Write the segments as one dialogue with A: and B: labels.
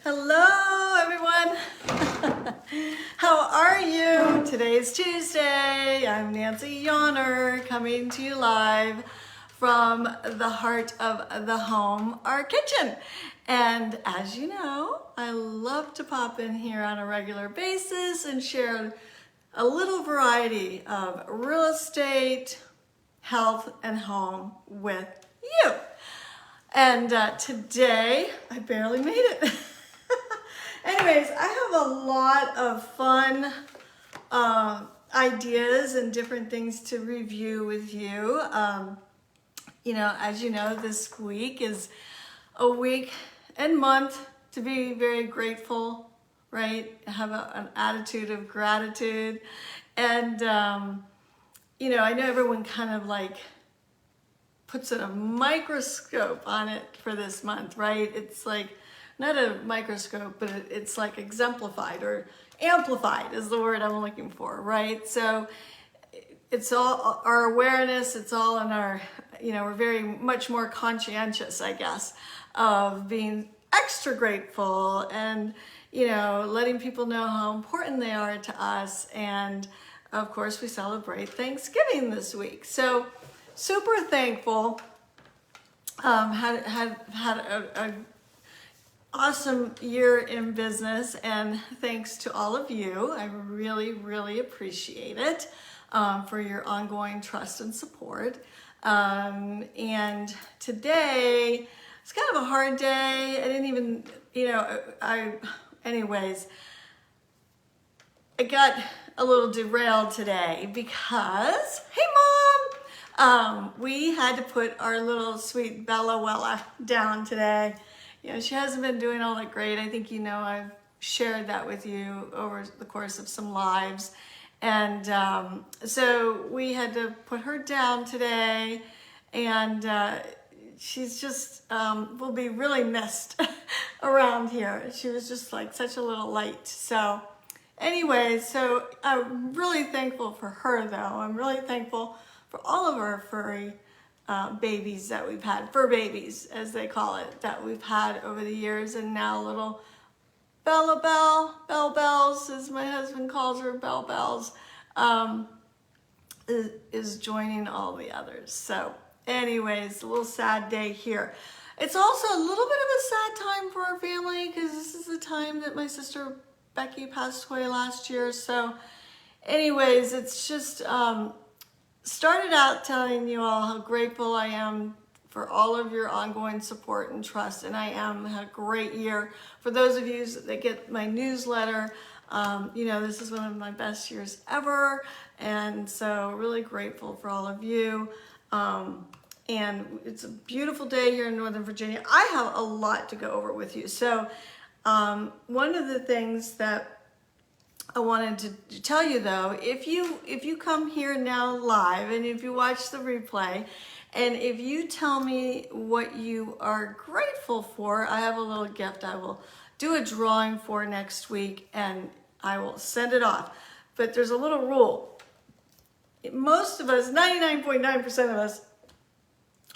A: Hello, everyone. How are you? Today's Tuesday. I'm Nancy Yawner coming to you live from the heart of the home, our kitchen. And as you know, I love to pop in here on a regular basis and share a little variety of real estate, health, and home with you. And today, I barely made it. Anyways, I have a lot of fun ideas and different things to review with you. As you know, this week is a week and month to be very grateful, right? Have an attitude of gratitude. And, I know everyone kind of like puts a microscope on it for this month, right? It's like, not a microscope, but it's like exemplified or amplified is the word I'm looking for, right? So it's all our awareness, it's all in our, we're very much more conscientious, I guess, of being extra grateful and, letting people know how important they are to us. And of course, we celebrate Thanksgiving this week. So super thankful. Had a awesome year in business, and thanks to all of you. I really, really appreciate it for your ongoing trust and support. And today, it's kind of a hard day. I didn't even, anyways, I got a little derailed today because, hey Mom, we had to put our little sweet Bella Wella down today. She hasn't been doing all that great. I think I've shared that with you over the course of some lives. And so we had to put her down today, and she's just, will be really missed around here. She was just like such a little light. So anyway, so I'm really thankful for her though. I'm really thankful for all of our furry babies that we've had, fur babies as they call it, that we've had over the years. And now little Bella Bell Bells, as my husband calls her, Bell Bells, is joining all the others. So anyways, a little sad day here. It's also a little bit of a sad time for our family because this is the time that my sister Becky passed away last year. So anyways, it's just started out telling you all how grateful I am for all of your ongoing support and trust, and I had a great year. For those of you that get my newsletter, this is one of my best years ever, and so really grateful for all of you. And it's a beautiful day here in Northern Virginia. I have a lot to go over with you. So one of the things that I wanted to tell you though, if you come here now live and if you watch the replay, and if you tell me what you are grateful for, I have a little gift I will do a drawing for next week, and I will send it off. But there's a little rule. Most of us, 99.9% of us,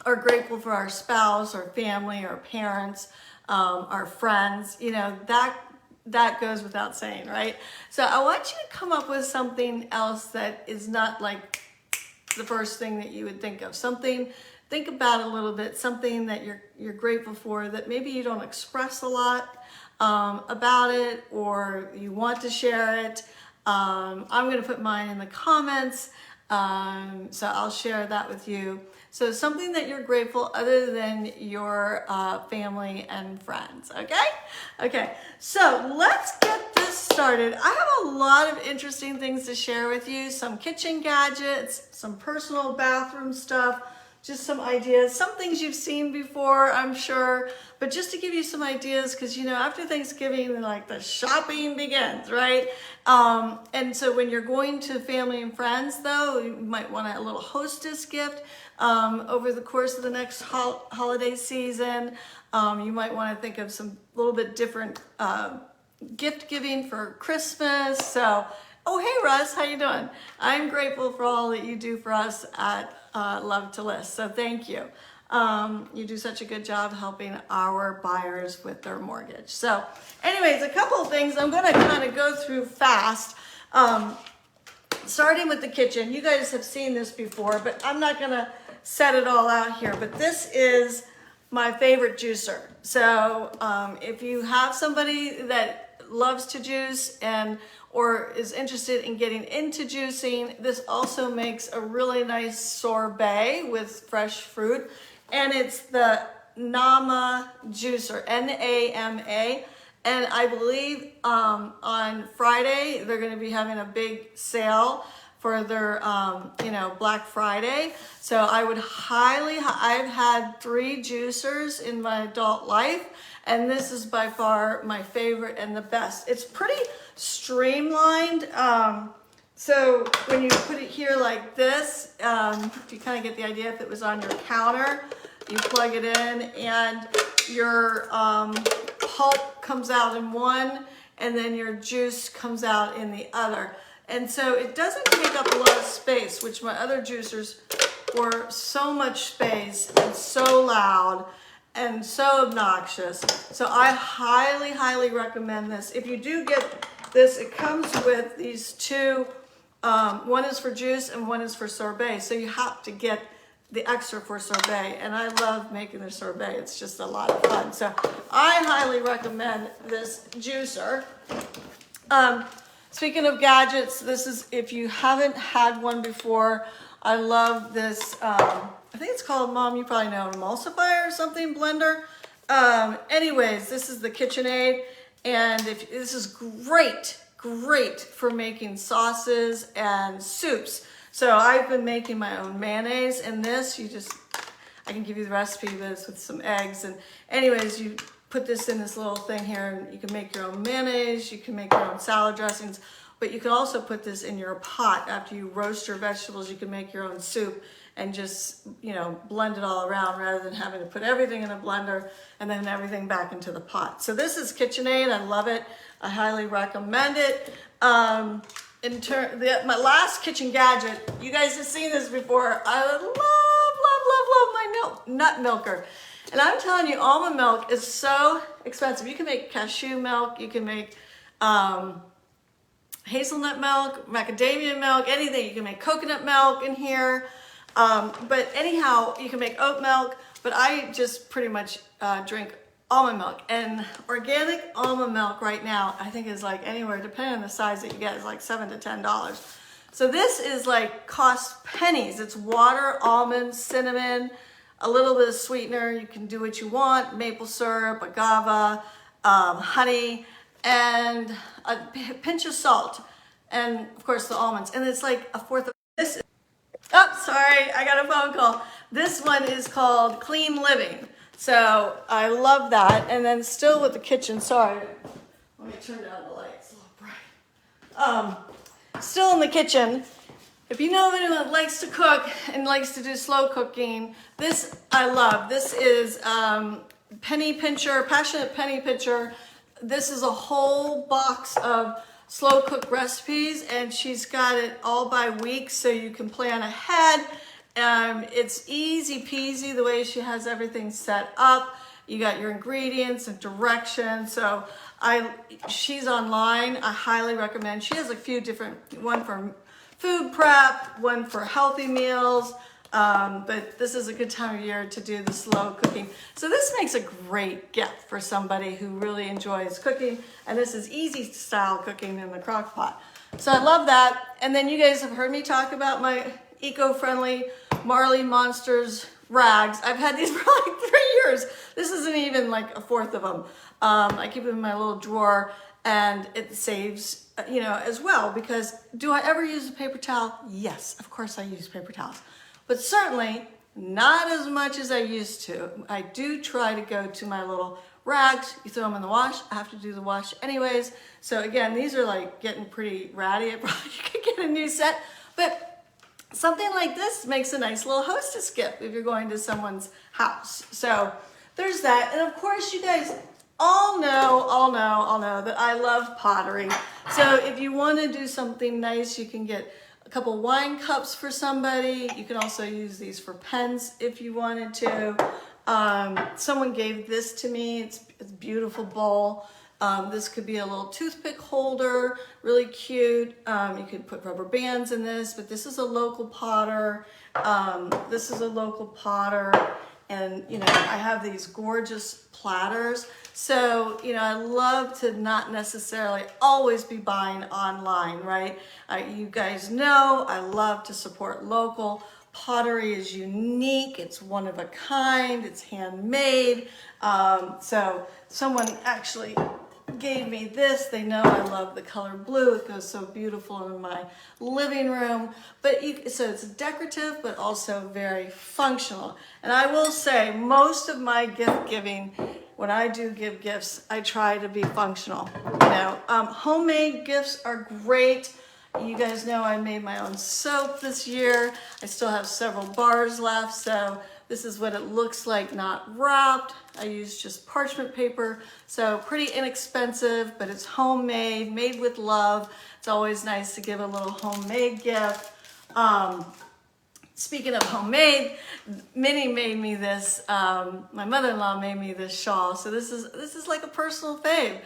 A: are grateful for our spouse, our family, our parents, our friends. That goes without saying, right? So I want you to come up with something else that is not like the first thing that you would think of. Think about it a little bit, something that you're grateful for that maybe you don't express a lot about it, or you want to share it. I'm gonna put mine in the comments, so I'll share that with you. So something that you're grateful other than your family and friends, okay? Okay, so let's get this started. I have a lot of interesting things to share with you, some kitchen gadgets, some personal bathroom stuff, just some ideas, some things you've seen before, I'm sure, but just to give you some ideas, because after Thanksgiving, like the shopping begins, right? And so when you're going to family and friends, though, you might want a little hostess gift over the course of the next holiday season. You might want to think of some little bit different gift giving for Christmas. So, oh, hey, Russ, how you doing? I'm grateful for all that you do for us at Love to List, so thank you. You do such a good job helping our buyers with their mortgage. So anyways, a couple of things I'm going to kind of go through fast. Starting with the kitchen. You guys have seen this before, but I'm not going to set it all out here. But this is my favorite juicer. So if you have somebody that loves to juice or is interested in getting into juicing, this also makes a really nice sorbet with fresh fruit. And it's the Nama juicer, N-A-M-A. And I believe on Friday, they're going to be having a big sale for their, Black Friday. So I would I've had 3 juicers in my adult life, and this is by far my favorite and the best. It's pretty streamlined. So when you put it here like this, you kind of get the idea. If it was on your counter, you plug it in and your pulp comes out in one, and then your juice comes out in the other. And so it doesn't take up a lot of space, which my other juicers were so much space and so loud and so obnoxious. So I highly, highly recommend this. If you do get this, it comes with these 2, one is for juice and one is for sorbet. So you have to get the extra for sorbet, and I love making the sorbet. It's just a lot of fun. So I highly recommend this juicer. Speaking of gadgets, this is, if you haven't had one before, I love this, I think it's called, Mom, you probably know, an emulsifier or something, blender. Anyways, this is the KitchenAid, and this is great for making sauces and soups. So I've been making my own mayonnaise, and this, I can give you the recipe of this with some eggs. And anyways, you put this in this little thing here, and you can make your own mayonnaise, you can make your own salad dressings, but you can also put this in your pot. After you roast your vegetables, you can make your own soup and just, blend it all around rather than having to put everything in a blender and then everything back into the pot. So this is KitchenAid. I love it. I highly recommend it. My last kitchen gadget, you guys have seen this before. I love my nut milker. And I'm telling you, almond milk is so expensive. You can make cashew milk, you can make hazelnut milk, macadamia milk, anything. You can make coconut milk in here. But anyhow, you can make oat milk, but I just pretty much drink almond milk. And organic almond milk right now, I think is like anywhere, depending on the size that you get, is like $7 to $10. So this is like cost pennies. It's water, almonds, cinnamon, a little bit of sweetener. You can do what you want, maple syrup, agave, honey, and a pinch of salt. And of course the almonds. And it's like a fourth of this. Oh, sorry, I got a phone call. This one is called Clean Living. So I love that. And then still with the kitchen, sorry. Let me turn down the lights, it's a little bright. Still in the kitchen. If you know anyone that likes to cook and likes to do slow cooking, this I love. This is Penny Pincher, Passionate Penny Pincher. This is a whole box of slow cook recipes, and she's got it all by week, so you can plan ahead. It's easy peasy the way she has everything set up. You got your ingredients and directions. So she's online. I highly recommend. She has a few different, one for food prep, one for healthy meals, but this is a good time of year to do the slow cooking. So this makes a great gift for somebody who really enjoys cooking, and this is easy style cooking in the crock pot. So I love that. And then you guys have heard me talk about my eco-friendly Marley Monsters rags. I've had these for like 3 years. This isn't even like a fourth of them. I keep them in my little drawer, and it saves, as well, because do I ever use a paper towel? Yes, of course I use paper towels, but certainly not as much as I used to. I do try to go to my little rags. You throw them in the wash. I have to do the wash anyways. So again, these are like getting pretty ratty. I probably could get a new set, but something like this makes a nice little hostess gift if you're going to someone's house. So there's that. And of course, you guys all know that I love pottery. So if you want to do something nice, you can get couple wine cups for somebody. You can also use these for pens if you wanted to. Someone gave this to me. It's a beautiful bowl. This could be a little toothpick holder, really cute. You could put rubber bands in this, but this is a local potter. And, you know, I have these gorgeous platters. So, you know, I love to not necessarily always be buying online, right? You guys know I love to support local. Pottery is unique. It's one of a kind. It's handmade. So someone actually gave me this. They know I love the color blue. It goes so beautiful in my living room. So it's decorative, but also very functional. And I will say, most of my gift giving, when I do give gifts, I try to be functional. You know, homemade gifts are great. You guys know I made my own soap this year. I still have several bars left, so this is what it looks like, not wrapped. I use just parchment paper, so pretty inexpensive, but it's homemade, made with love. It's always nice to give a little homemade gift. Speaking of homemade, Minnie made me this, my mother-in-law made me this shawl, so this is like a personal fave.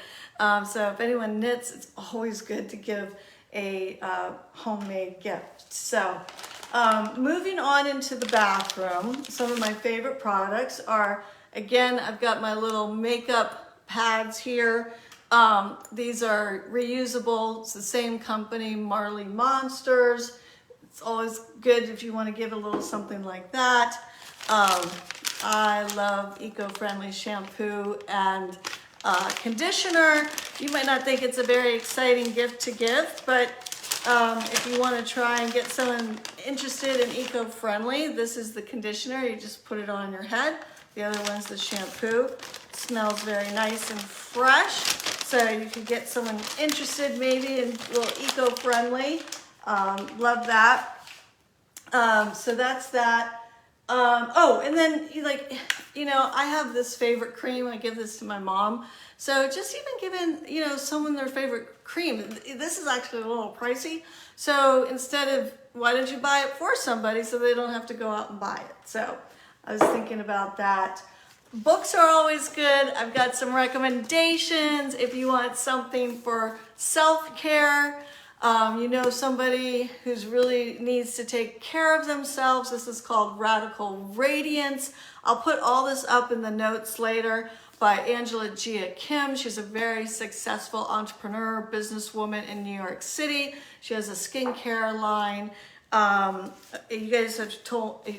A: So if anyone knits, it's always good to give a homemade gift. So moving on into the bathroom, some of my favorite products are, again, I've got my little makeup pads here. These are reusable. It's the same company, Marley Monsters. It's always good if you want to give a little something like that. I love eco-friendly shampoo and conditioner. You might not think it's a very exciting gift to give, but if you want to try and get someone interested in eco-friendly, this is the conditioner. You just put it on your head. The other one's the shampoo. It smells very nice and fresh. So you could get someone interested maybe in a little eco-friendly. Love that. So that's that. Oh, and then I have this favorite cream. I give this to my mom. So just even giving, someone their favorite cream. This is actually a little pricey. So instead of, why don't you buy it for somebody so they don't have to go out and buy it? So I was thinking about that. Books are always good. I've got some recommendations if you want something for self-care. Somebody who's really needs to take care of themselves. This is called Radical Radiance. I'll put all this up in the notes later by Angela Gia Kim. She's a very successful entrepreneur, businesswoman in New York City. She has a skincare line. You guys have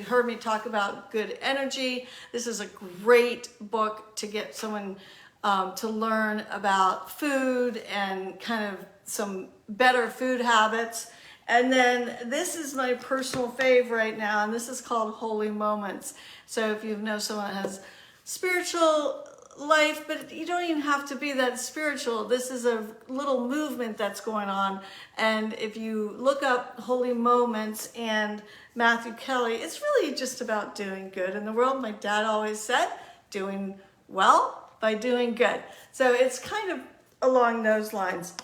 A: heard me talk about Good Energy. This is a great book to get someone to learn about food and kind of some better food habits. And then this is my personal fave right now, and this is called Holy Moments. So if you know someone that has spiritual life, but you don't even have to be that spiritual. This is a little movement that's going on. And if you look up Holy Moments and Matthew Kelly, it's really just about doing good in the world. My dad always said, doing well by doing good. So it's kind of along those lines.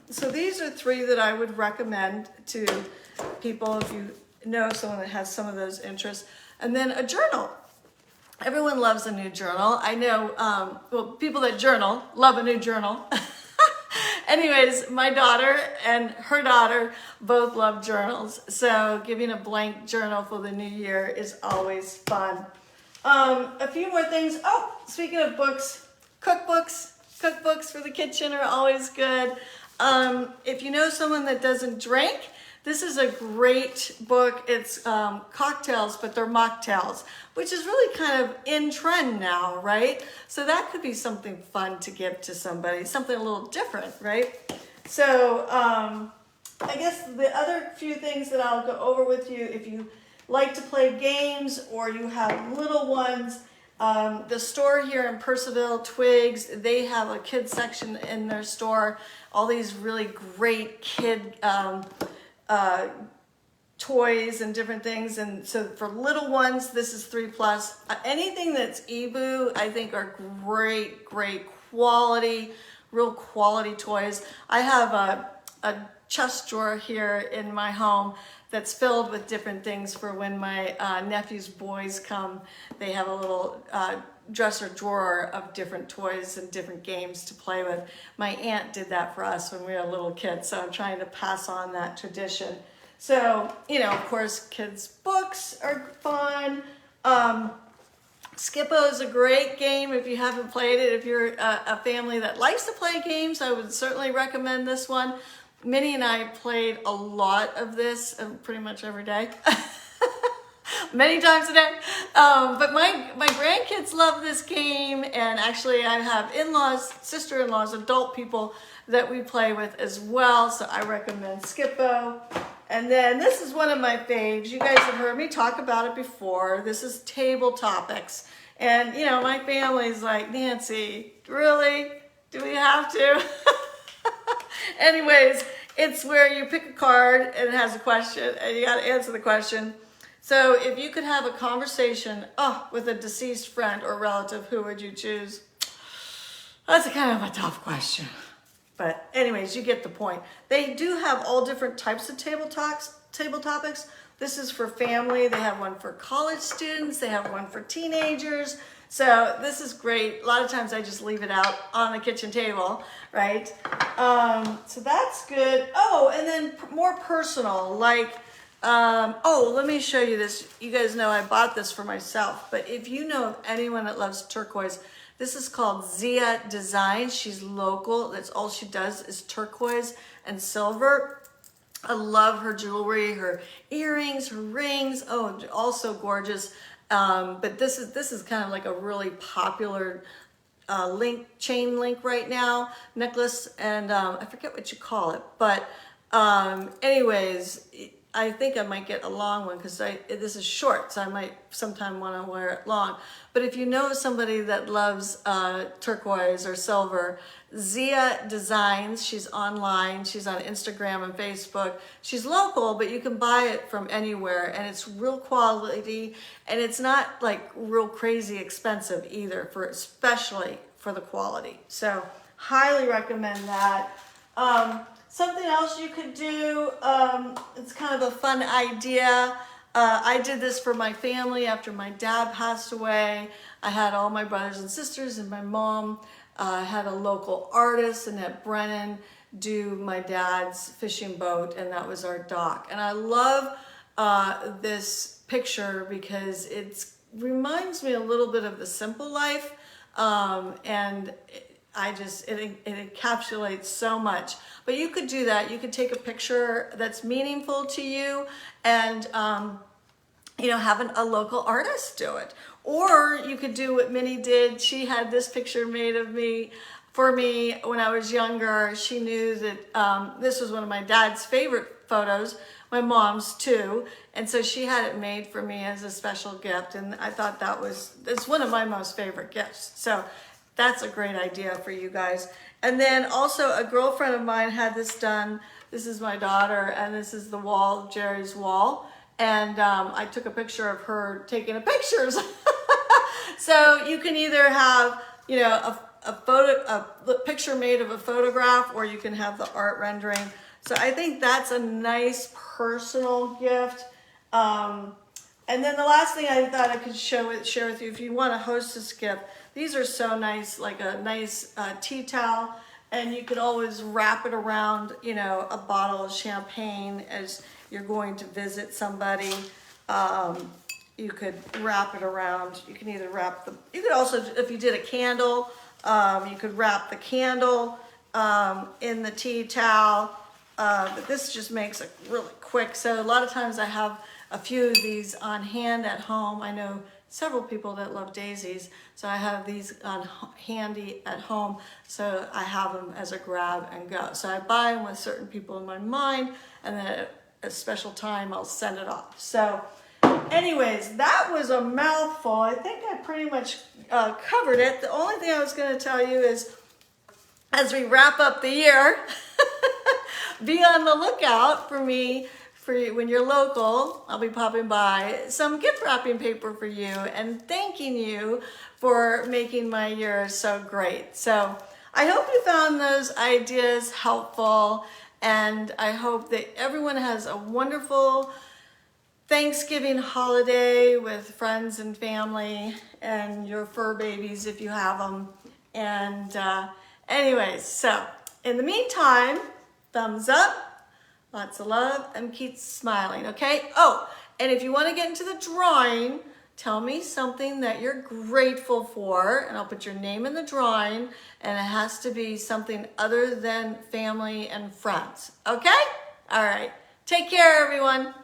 A: So these are three that I would recommend to people if you know someone that has some of those interests. And then a journal. Everyone loves a new journal. I know, people that journal love a new journal. Anyways, my daughter and her daughter both love journals. So giving a blank journal for the new year is always fun. A few more things. Oh, speaking of books, cookbooks for the kitchen are always good. If you know someone that doesn't drink, this is a great book. It's cocktails, but they're mocktails, which is really kind of in trend now, right? So that could be something fun to give to somebody, something a little different, right? So I guess the other few things that I'll go over with you, if you like to play games or you have little ones, the store here in Percival, Twigs, they have a kids section in their store. All these really great kid toys and different things. And so for little ones, this is 3+. Anything that's EBOO, I think are great quality, real quality toys. I have a chest drawer here in my home that's filled with different things for when my nephew's boys come. They have a little dresser drawer of different toys and different games to play with. My aunt did that for us when we were little kids, so I'm trying to pass on that tradition. So, you know, of course, kids' books are fun. Skip-Bo is a great game if you haven't played it. If you're a family that likes to play games, I would certainly recommend this one. Minnie and I played a lot of this pretty much every day. Many times a day. But my grandkids love this game, and actually I have in-laws, sister-in-laws, adult people that we play with as well, so I recommend Skip-Bo. And then this is one of my faves. You guys have heard me talk about it before. This is Table Topics. And, you know, my family's like, Nancy, really? Do we have to? Anyways, it's where you pick a card and it has a question and you got to answer the question. So if you could have a conversation with a deceased friend or relative, who would you choose? That's kind of a tough question. But anyways, you get the point. They do have all different types of table topics. This is for family. They have one for college students. They have one for teenagers. So this is great. A lot of times I just leave it out on the kitchen table, right? So that's good. Oh, and then more personal, like, let me show you this. You guys know I bought this for myself, but if you know of anyone that loves turquoise, this is called Zia Designs. She's local. That's all she does is turquoise and silver. I love her jewelry, her earrings, her rings. Oh, also gorgeous. But this is kind of like a really popular chain link right now, necklace, and I forget what you call it. But anyways, I think I might get a long one because this is short, so I might sometime want to wear it long. But if you know somebody that loves turquoise or silver, Zia Designs, she's online, she's on Instagram and Facebook. She's local, but you can buy it from anywhere, and it's real quality, and it's not like real crazy expensive either, especially for the quality. So highly recommend that. Something else you could do, it's kind of a fun idea. I did this for my family after my dad passed away. I had all my brothers and sisters and my mom. Had a local artist, Annette Brennan, do my dad's fishing boat, and that was our dock. And I love this picture because it reminds me a little bit of the simple life, and it encapsulates so much. But you could do that. You could take a picture that's meaningful to you and have a local artist do it. Or you could do what Minnie did. She had this picture made of me for me when I was younger. She knew that this was one of my dad's favorite photos, my mom's too. And so she had it made for me as a special gift. And I thought it's one of my most favorite gifts. So that's a great idea for you guys. And then also a girlfriend of mine had this done. This is my daughter, and this is the wall, Jerry's wall. And I took a picture of her taking pictures. So you can either have, a picture made of a photograph, or you can have the art rendering. So I think that's a nice personal gift. And then the last thing I thought I could share with you, if you want to host this gift, these are so nice, like a nice tea towel, and you could always wrap it around, a bottle of champagne as you're going to visit somebody. You could wrap it around. You can either you could also, if you did a candle, you could wrap the candle in the tea towel. But this just makes it really quick. So a lot of times I have a few of these on hand at home. I know several people that love daisies, so I have these on handy at home, so I have them as a grab and go. So I buy them with certain people in my mind, and then at a special time I'll send it off. So anyways, that was a mouthful. I think I pretty much covered it. The only thing I was going to tell you is, as we wrap up the year, be on the lookout for me. When you're local, I'll be popping by some gift wrapping paper for you and thanking you for making my year so great. So I hope you found those ideas helpful, And I hope that everyone has a wonderful Thanksgiving holiday with friends and family and your fur babies if you have them. And anyways, so in the meantime, thumbs up, lots of love, and keep smiling, okay? Oh, and if you want to get into the drawing, tell me something that you're grateful for, and I'll put your name in the drawing, and it has to be something other than family and friends, okay? All right, take care, everyone.